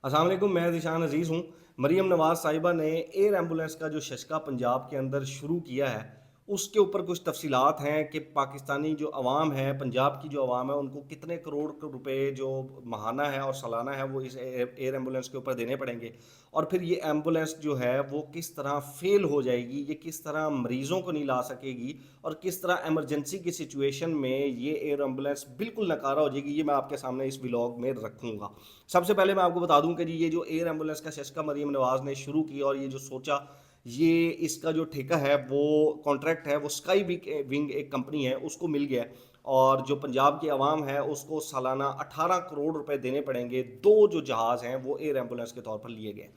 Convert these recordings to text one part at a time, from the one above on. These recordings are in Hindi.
अस्सलाम वालेकुम, मैं ज़ीशान अज़ीज़ हूँ। मरीम नवाज़ साहिबा ने एयर एम्बुलेंस का जो शशका पंजाब के अंदर शुरू किया है, उसके ऊपर कुछ तफ़सीलात हैं कि पाकिस्तानी जो अवाम है, पंजाब की जो अवाम है, उनको कितने करोड़ रुपए जो माहाना है और सालाना है, वो इस एयर एम्बुलेंस के ऊपर देने पड़ेंगे। और फिर ये एम्बुलेंस जो है, वो किस तरह फ़ेल हो जाएगी, ये किस तरह मरीज़ों को नहीं ला सकेगी और किस तरह इमरजेंसी की सिचुएशन में ये एयर एम्बुलेंस बिल्कुल नकारा हो जाएगी, ये मैं आपके सामने इस व्लॉग में रखूँगा। सबसे पहले मैं आपको बता दूं कि जी ये जो एयर एम्बुलेंस का शशका मरीम नवाज ने शुरू की और ये जो सोचा, ये इसका जो ठेका है वो कॉन्ट्रैक्ट है वो स्काई विंग एक कंपनी है उसको मिल गया। और जो पंजाब की आवाम है उसको सालाना 18 करोड़ रुपए देने पड़ेंगे। दो जो जहाज़ हैं वो एयर एम्बुलेंस के तौर पर लिए गए।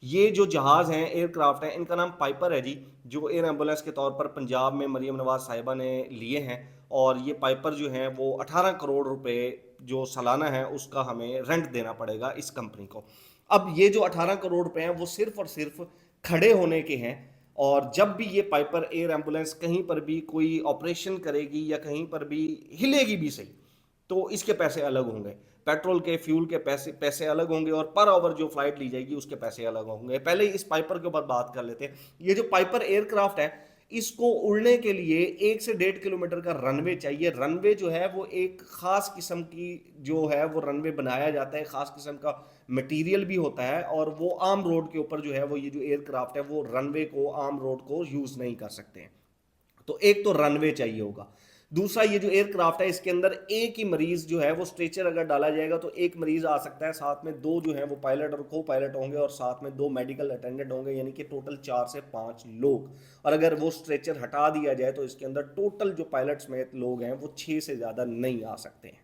ये जो जहाज़ हैं एयरक्राफ्ट हैं, इनका नाम पाइपर है जी, जो एयर एम्बुलेंस के तौर पर पंजाब में मरीम नवाज साहिबा ने लिए हैं। और ये पाइपर जो हैं वो 18 करोड़ रुपए जो सालाना है उसका हमें रेंट देना पड़ेगा इस कंपनी को। अब ये जो 18 करोड़ रुपए हैं वो सिर्फ और सिर्फ खड़े होने के हैं। और जब भी ये पाइपर एयर एम्बुलेंस कहीं पर भी कोई ऑपरेशन करेगी या कहीं पर भी हिलेगी भी सही, तो इसके पैसे अलग होंगे। पेट्रोल के फ्यूल के पैसे पैसे अलग होंगे और पर आवर जो फ्लाइट ली जाएगी उसके पैसे अलग होंगे। पहले इस पाइपर के ऊपर बात कर लेते हैं। ये जो पाइपर एयरक्राफ्ट है, इसको उड़ने के लिए 1 से 1.5 किलोमीटर का रनवे चाहिए। रनवे जो है वो एक खास किस्म की जो है वो रनवे बनाया जाता है, खास किस्म का मटेरियल भी होता है। और वो आम रोड के ऊपर जो है वो ये जो एयरक्राफ्ट है वो रनवे को आम रोड को यूज नहीं कर सकते हैं। तो एक तो रनवे चाहिए होगा। दूसरा, ये जो एयरक्राफ्ट है इसके अंदर एक ही मरीज जो है वो स्ट्रेचर अगर डाला जाएगा तो एक मरीज आ सकता है, साथ में दो जो है वो पायलट और को पायलट होंगे और साथ में दो मेडिकल अटेंडेंट होंगे, यानी कि टोटल 4 से 5 लोग। और अगर वो स्ट्रेचर हटा दिया जाए तो इसके अंदर टोटल जो पायलट समेत लोग हैं वो 6 से ज़्यादा नहीं आ सकते हैं।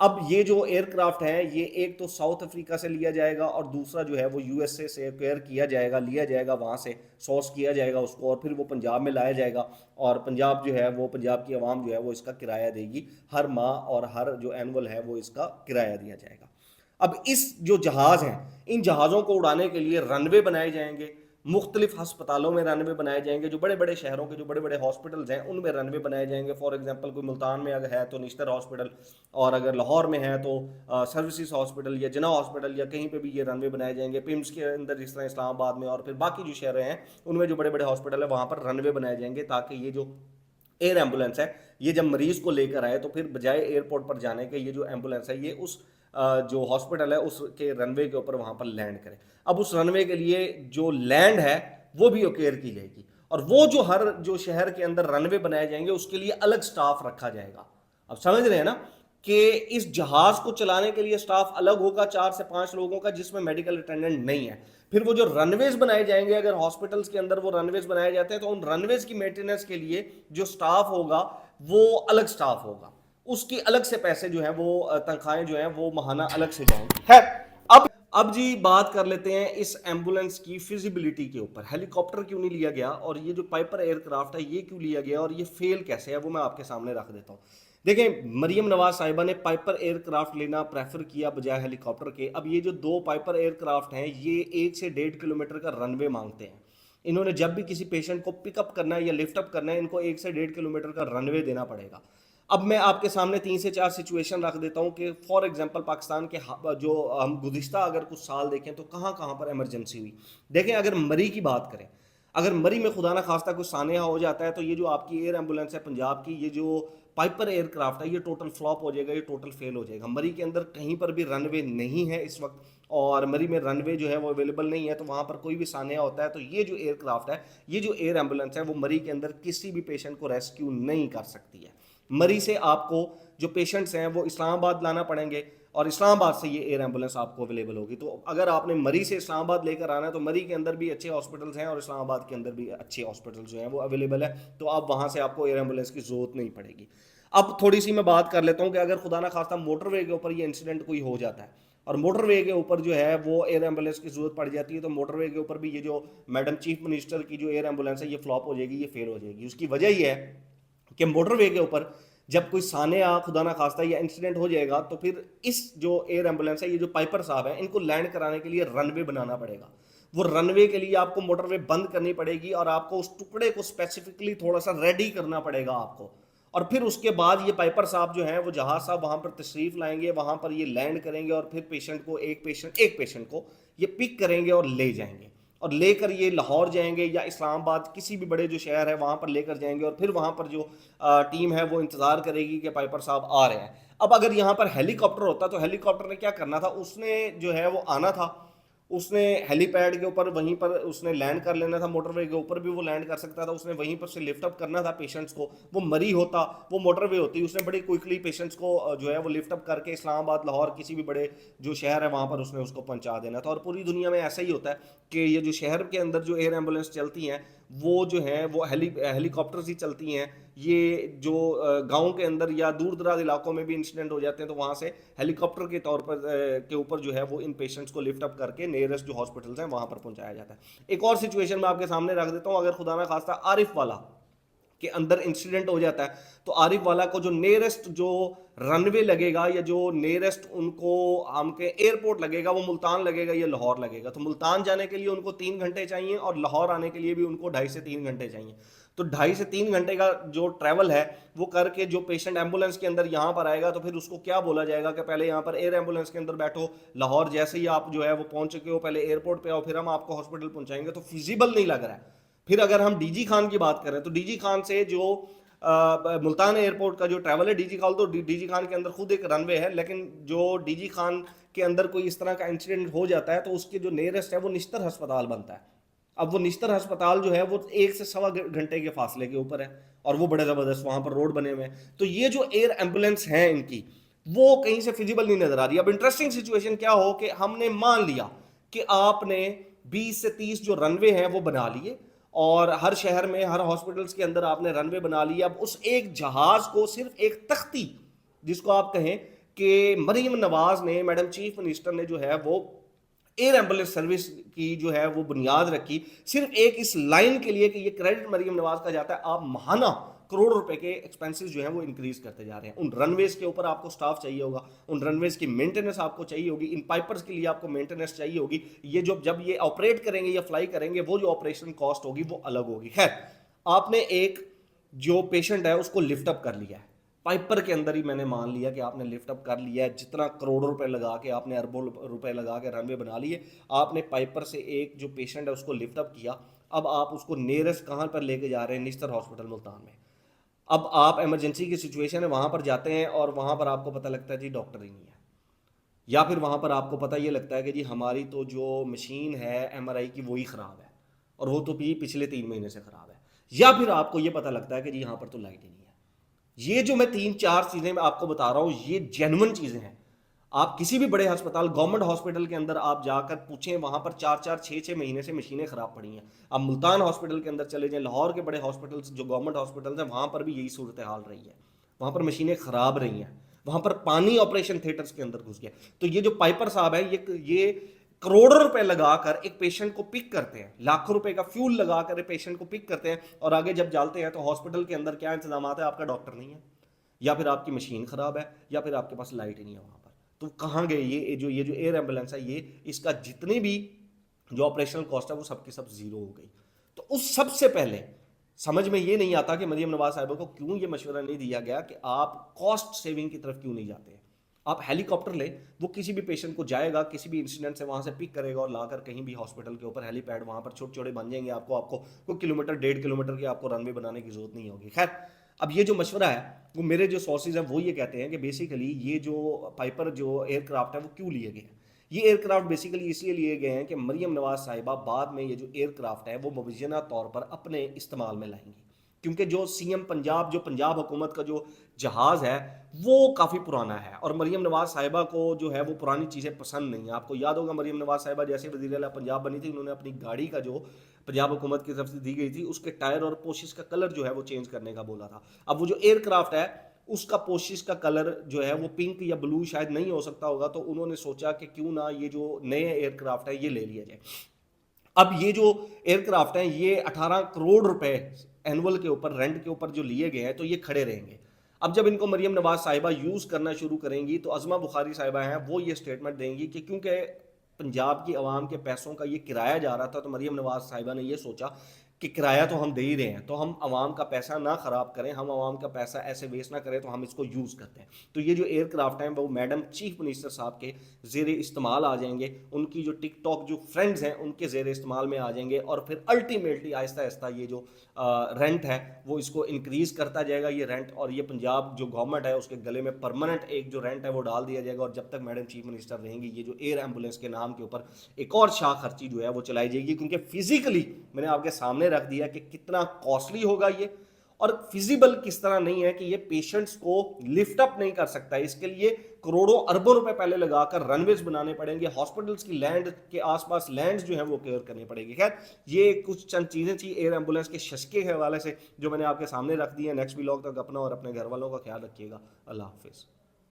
अब ये जो एयरक्राफ्ट है ये एक तो साउथ अफ्रीका से लिया जाएगा और दूसरा जो है वो यूएसए से एक्वायर किया जाएगा, लिया जाएगा वहाँ से, सोर्स किया जाएगा उसको और फिर वो पंजाब में लाया जाएगा। और पंजाब जो है वो पंजाब की आवाम जो है वो इसका किराया देगी हर माह, और हर जो एनुअल है वो इसका किराया दिया जाएगा। अब इस जो जहाज़ हैं, इन जहाज़ों को उड़ाने के लिए रनवे बनाए जाएंगे। मुख्तलिफ हस्पतालों में रनवे बनाए जाएंगे, जो बड़े बड़े शहरों के जो बड़े बड़े हॉस्पिटल्स हैं उनमें रनवे बनाए जाएंगे। फॉर एग्जांपल कोई मुल्तान में अगर है तो निश्तर हॉस्पिटल, और अगर लाहौर में है तो सर्विसेज हॉस्पिटल या जना हॉस्पिटल या कहीं पे भी ये रनवे बनाए जाएंगे। पिम्स के अंदर जिस तरह इस्लामाबाद में और फिर बाकी जो शहर हैं उनमें जो बड़े बड़े हॉस्पिटल है वहाँ पर रनवे बनाए जाएंगे, ताकि ये जो एयर एम्बुलेंस है ये जब मरीज को लेकर आए तो फिर बजाय एयरपोर्ट पर जाने के ये जो एम्बुलेंस है ये उस जो हॉस्पिटल है उसके रनवे के ऊपर वहां पर लैंड करे। अब उस रनवे के लिए जो लैंड है वो भी ओकेयर की जाएगी। और वो जो हर जो शहर के अंदर रनवे बनाए जाएंगे उसके लिए अलग स्टाफ रखा जाएगा। अब समझ रहे हैं ना कि इस जहाज को चलाने के लिए स्टाफ अलग होगा 4 से 5 लोगों का, जिसमें मेडिकल अटेंडेंट नहीं है। फिर वो जो रनवेज बनाए जाएंगे, अगर हॉस्पिटल्स के अंदर वो रनवेज बनाए जाते हैं तो उन रनवेज की मेंटेनेंस के लिए जो स्टाफ होगा वो अलग स्टाफ होगा, उसकी अलग से पैसे जो है वो तनख्वाहें जो है वो महाना अलग से जाएंगी। खैर, अब जी बात कर लेते हैं इस एम्बुलेंस की फिजिबिलिटी के ऊपर। हेलीकॉप्टर क्यों नहीं लिया गया और ये जो पाइपर एयरक्राफ्ट है ये क्यों लिया गया और ये फेल कैसे है, वो मैं आपके सामने रख देता हूँ। देखें, मरियम नवाज साहिबा ने पाइपर एयरक्राफ्ट लेना प्रेफर किया बजाय हेलीकॉप्टर के। अब ये जो दो पाइपर एयरक्राफ्ट हैं ये 1 से 1.5 किलोमीटर का रनवे मांगते हैं। इन्होंने जब भी किसी पेशेंट को पिकअप करना है या लिफ्टअप करना है, इनको 1 से 1.5 किलोमीटर का रनवे देना पड़ेगा। अब मैं आपके सामने 3 से 4 सिचुएशन रख देता हूँ कि फॉर एग्जांपल पाकिस्तान के जो हम गुज़िश्ता अगर कुछ साल देखें तो कहाँ कहाँ पर इमरजेंसी हुई। देखें, अगर मरी की बात करें, अगर मरी में खुदा ना खास्ता कुछ सानिया हो जाता है तो ये जो आपकी एयर एम्बुलेंस है पंजाब की, ये जो पाइपर एयरक्राफ्ट है ये टोटल फ्लॉप हो जाएगा, ये टोटल फेल हो जाएगा। मरी के अंदर कहीं पर भी रनवे नहीं है इस वक्त, और मरी में रनवे जो है वो अवेलेबल नहीं है, तो वहाँ पर कोई भी सानिया होता है तो ये जो एयरक्राफ्ट है, ये जो एयर एम्बुलेंस है वो मरी के अंदर किसी भी पेशेंट को रेस्क्यू नहीं कर सकती है। मरी से आपको जो पेशेंट्स हैं वो इस्लामाबाद लाना पड़ेंगे और इस्लामाबाद से ये एयर एम्बुलेंस आपको अवेलेबल होगी। तो अगर आपने मरी से इस्लामाबाद लेकर आना है तो मरी के अंदर भी अच्छे हॉस्पिटल्स हैं और इस्लामाबाद के अंदर भी अच्छे हॉस्पिटल्स जो हैं वो अवेलेबल है, तो आप वहाँ से आपको एयर एम्बुलेंस की ज़रूरत नहीं पड़ेगी। अब थोड़ी सी मैं बात कर लेता हूँ कि अगर खुदा ना खास्ता मोटरवे के ऊपर ये इंसिडेंट कोई हो जाता है और मोटरवे के ऊपर जो है वो एयर एम्बुलेंस की जरूरत पड़ जाती है, तो मोटरवे के ऊपर भी ये जो मैडम चीफ मिनिस्टर की जो एयर एम्बुलेंस है ये फ्लॉप हो जाएगी, ये फेल हो जाएगी। उसकी वजह ये है कि मोटरवे के ऊपर जब कोई सानिया खुदा ना खास्ता या इंसिडेंट हो जाएगा तो फिर इस जो एयर एम्बुलेंस है, ये जो पाइपर साहब हैं, इनको लैंड कराने के लिए रनवे बनाना पड़ेगा। वो रनवे के लिए आपको मोटरवे बंद करनी पड़ेगी और आपको उस टुकड़े को स्पेसिफिकली थोड़ा सा रेडी करना पड़ेगा आपको। और फिर उसके बाद ये पाइपर साहब जो हैं वो जहाज साहब वहाँ पर तशरीफ़ लाएंगे, वहाँ पर ये लैंड करेंगे और फिर एक पेशेंट को ये पिक करेंगे और ले जाएंगे, और लेकर ये लाहौर जाएंगे या इस्लामाबाद किसी भी बड़े जो शहर है वहाँ पर लेकर जाएंगे, और फिर वहाँ पर जो टीम है वो इंतज़ार करेगी कि पाइपर साहब आ रहे हैं। अब अगर यहाँ पर हेलीकॉप्टर होता तो हेलीकॉप्टर ने क्या करना था, उसने जो है वो आना था, उसने हेलीपैड के ऊपर वहीं पर उसने लैंड कर लेना था, मोटरवे के ऊपर भी वो लैंड कर सकता था, उसने वहीं पर से लिफ्ट अप करना था पेशेंट्स को। वो मरी होता, वो मोटरवे होती, उसने बड़ी क्विकली पेशेंट्स को जो है वो लिफ्ट अप करके इस्लामाबाद, लाहौर, किसी भी बड़े जो शहर है वहाँ पर उसने उसको पहुँचा देना था। और पूरी दुनिया में ऐसा ही होता है कि ये जो शहर के अंदर जो एयर एम्बुलेंस चलती हैं वो जो है वो हेलीकॉप्टर्स ही चलती हैं। ये जो गांव के अंदर या दूर दराज इलाकों में भी इंसिडेंट हो जाते हैं तो वहाँ से हेलीकॉप्टर के तौर पर के ऊपर जो है वो इन पेशेंट्स को लिफ्ट अप करके नियरेस्ट जो हॉस्पिटल्स हैं वहाँ पर पहुँचाया जाता है। एक और सिचुएशन मैं आपके सामने रख देता हूँ, अगर खुदा ना खास्ता आरिफ वाला के अंदर इंसिडेंट हो जाता है तो आरिफ वाला को जो नियरेस्ट जो रनवे लगेगा या जो नियरेस्ट उनको हमके एयरपोर्ट लगेगा वो मुल्तान लगेगा या लाहौर लगेगा। तो मुल्तान जाने के लिए उनको 3 घंटे चाहिए और लाहौर आने के लिए भी उनको 2.5 से 3 घंटे चाहिए। तो 2.5 से 3 घंटे का जो ट्रैवल है वो करके जो पेशेंट एम्बुलेंस के अंदर यहाँ पर आएगा तो फिर उसको क्या बोला जाएगा कि पहले यहाँ पर एयर एम्बुलेंस के अंदर बैठो, लाहौर जैसे ही आप जो है वो पहुंच चुके हो पहले एयरपोर्ट पे आओ, फिर हम आपको हॉस्पिटल पहुंचाएंगे। तो फिजिबल नहीं लग रहा है। फिर अगर हम डीजी खान की बात करें तो डीजी खान से जो मुल्तान एयरपोर्ट का जो ट्रैवल है, डीजी खान तो डीजी खान के अंदर खुद एक रनवे है, लेकिन जो डीजी खान के अंदर कोई इस तरह का इंसिडेंट हो जाता है तो उसके जो नियरेस्ट है वो निश्तर अस्पताल बनता है। अब वो निश्तर अस्पताल जो है वो 1 से 1.25 घंटे के फासले के ऊपर है और वो बड़े ज़बरदस्त वहाँ पर रोड बने हुए हैं। तो ये जो एयर एम्बुलेंस है इनकी वो कहीं से फिजिबल नहीं नजर आ रही। अब इंटरेस्टिंग सिचुएशन क्या हो कि हमने मान लिया कि आपने 20 से 30 जो रनवे हैं वो बना लिए और हर शहर में हर हॉस्पिटल्स के अंदर आपने रनवे बना लिया। अब उस एक जहाज को सिर्फ एक तख्ती, जिसको आप कहें कि मरीम नवाज ने, मैडम चीफ मिनिस्टर ने जो है वो एयर एम्बुलेंस सर्विस की जो है वो बुनियाद रखी सिर्फ एक इस लाइन के लिए कि ये क्रेडिट मरीम नवाज का जाता है। आप महाना करोड़ रुपए के एक्सपेंसेस जो है वो इंक्रीज करते जा रहे हैं। उन रनवेज के ऊपर आपको स्टाफ चाहिए होगा, उन रनवेज की मेंटेनेंस आपको चाहिए होगी, इन पाइपर्स के लिए आपको मेंटेनेंस चाहिए होगी। ये जो जब ये ऑपरेट करेंगे या फ्लाई करेंगे वो जो ऑपरेशन कॉस्ट होगी वो अलग होगी। खैर, आपने एक जो पेशेंट है उसको लिफ्ट अप कर लिया है, पाइपर के अंदर ही मैंने मान लिया कि आपने लिफ्ट अप कर लिया है, जितना करोड़ों रुपए लगा के आपने अरबों रुपए लगा के रनवे बना लिए, आपने पाइपर से एक जो पेशेंट है उसको लिफ्ट अप किया। अब आप उसको नियरेस्ट कहाँ पर लेके जा रहे हैं? निश्तर हॉस्पिटल मुल्तान में। अब आप इमरजेंसी की सिचुएशन है वहाँ पर जाते हैं और वहाँ पर आपको पता लगता है जी डॉक्टर ही नहीं है, या फिर वहाँ पर आपको पता ये लगता है कि जी हमारी तो जो मशीन है एमआरआई की वही ख़राब है और वो तो भी पिछले 3 महीने से ख़राब है, या फिर आपको ये पता लगता है कि जी यहाँ पर तो लाइट ही नहीं है। ये जो मैं 3-4 चीज़ें मैं आपको बता रहा हूँ ये जेन्युइन चीज़ें हैं। आप किसी भी बड़े अस्पताल, गवर्नमेंट हॉस्पिटल के अंदर आप जाकर पूछें, वहाँ पर 4-4 6-6 महीने से मशीनें ख़राब पड़ी हैं। आप मुल्तान हॉस्पिटल के अंदर चले जाएं, लाहौर के बड़े हॉस्पिटल्स जो गवर्नमेंट हॉस्पिटल्स हैं वहाँ पर भी यही सूरत हाल रही है। वहाँ पर मशीनें ख़राब रही हैं, वहाँ पर पानी ऑपरेशन थिएटर्स के अंदर घुस गया। तो ये जो पाइपर साहब है ये करोड़ों रुपए लगाकर एक पेशेंट को पिक करते हैं, लाखों रुपए का फ्यूल लगाकर एक पेशेंट को पिक करते हैं और आगे जब डालते हैं तो हॉस्पिटल के अंदर क्या इंतजाम है? आपका डॉक्टर नहीं है, या फिर आपकी मशीन ख़राब है, या फिर आपके पास लाइट ही नहीं है वहाँ पर। तो कहाँ गए ये जो एयर एम्बुलेंस है, ये इसका जितनी भी जो ऑपरेशनल कॉस्ट है वो सब की सब जीरो हो गई। तो उस सबसे पहले समझ में ये नहीं आता कि मरियम नवाज साहिबा को क्यों ये मशवरा नहीं दिया गया कि आप कॉस्ट सेविंग की तरफ क्यों नहीं जाते हैं। आप हेलीकॉप्टर ले, वो किसी भी पेशेंट को जाएगा, किसी भी इंसिडेंट से वहाँ से पिक करेगा और लाकर कहीं भी हॉस्पिटल के ऊपर हेलीपैड वहाँ पर छोटे छोटे बन जाएंगे। आपको कोई किलोमीटर 1.5 किलोमीटर की आपको रनवे बनाने की जरूरत नहीं होगी। खैर, अब ये जो मशवरा है वो मेरे जो सोर्सेज हैं वो ये कहते हैं कि बेसिकली ये जो पाइपर जो एयरक्राफ्ट है वो क्यों लिए गए हैं। ये एयरक्राफ्ट बेसिकली इसलिए लिए गए हैं कि मरियम नवाज साहिबा बाद में ये जो एयरक्राफ्ट है वो मुबैना तौर पर अपने इस्तेमाल में लाएंगी, क्योंकि जो सीएम पंजाब, जो पंजाब हुकूमत का जो जहाज़ है वो काफ़ी पुराना है और मरियम नवाज साहिबा को जो है वो पुरानी चीज़ें पसंद नहीं है। आपको याद होगा मरियम नवाज साहिबा जैसे वज़ीर आला पंजाब बनी थी, उन्होंने अपनी गाड़ी का जो पंजाब हुकूमत की तरफ से दी गई थी उसके टायर और पोशिश का कलर जो है वो चेंज करने का बोला था। अब वो जो एयरक्राफ्ट है उसका पोशिश का कलर जो है वो पिंक या ब्लू शायद नहीं हो सकता होगा, तो उन्होंने सोचा कि क्यों ना ये जो नए एयरक्राफ्ट है ये ले लिया जाए। अब ये जो एयरक्राफ्ट हैं ये 18 करोड़ रुपए एनुअल के ऊपर, रेंट के ऊपर जो लिए गए हैं, तो ये खड़े रहेंगे। अब जब इनको मरियम नवाज साहिबा यूज़ करना शुरू करेंगी तो अज़मा बुखारी साहिबा हैं वो ये स्टेटमेंट देंगी कि क्योंकि पंजाब की आवाम के पैसों का ये किराया जा रहा था तो मरियम नवाज साहिबा ने ये सोचा कि किराया तो हम दे ही रहे हैं, तो हम आवाम का पैसा ना ख़राब करें, हम आवाम का पैसा ऐसे वेस्ट ना करें, तो हम इसको यूज़ करते हैं। तो ये जो एयरक्राफ्ट हैं वो मैडम चीफ मिनिस्टर साहब के ज़ेर इस्तेमाल आ जाएंगे, उनकी जो टिकटॉक जो फ्रेंड्स हैं उनके ज़ेर इस्तेमाल में आ जाएंगे, और फिर अल्टीमेटली आहिस्ता आहिस्ता ये जो रेंट है वो इसको इंक्रीज़ करता जाएगा ये रेंट, और ये पंजाब जो गवर्नमेंट है उसके गले में परमानेंट एक जो रेंट है वो डाल दिया जाएगा। और जब तक मैडम चीफ मिनिस्टर रहेंगी ये जो एयर एम्बुलेंस के नाम के ऊपर एक और शाह खर्ची जो है वो चलाई जाएगी, क्योंकि फिजिकली मैंने आपके सामने रख दिया कि कितना कॉस्टली होगा ये, और फिजिबल किस तरह नहीं है कि ये पेशेंट्स को लिफ्ट अप नहीं कर सकता है। इसके लिए करोड़ों अरबों रुपए पहले लगाकर रनवेज बनाने पड़ेंगे, हॉस्पिटल्स की लैंड के आसपास लैंड जो है वो क्लियर करनी पड़ेगी। खैर ये कुछ चंद चीज़ें थी एयर एम्बुलेंस के शशके के हवाले से जो मैंने आपके सामने रख दी है। नेक्स्ट व्लॉग तक अपना और अपने घर वालों का ख्याल रखिएगा। अल्लाह हाफिज़।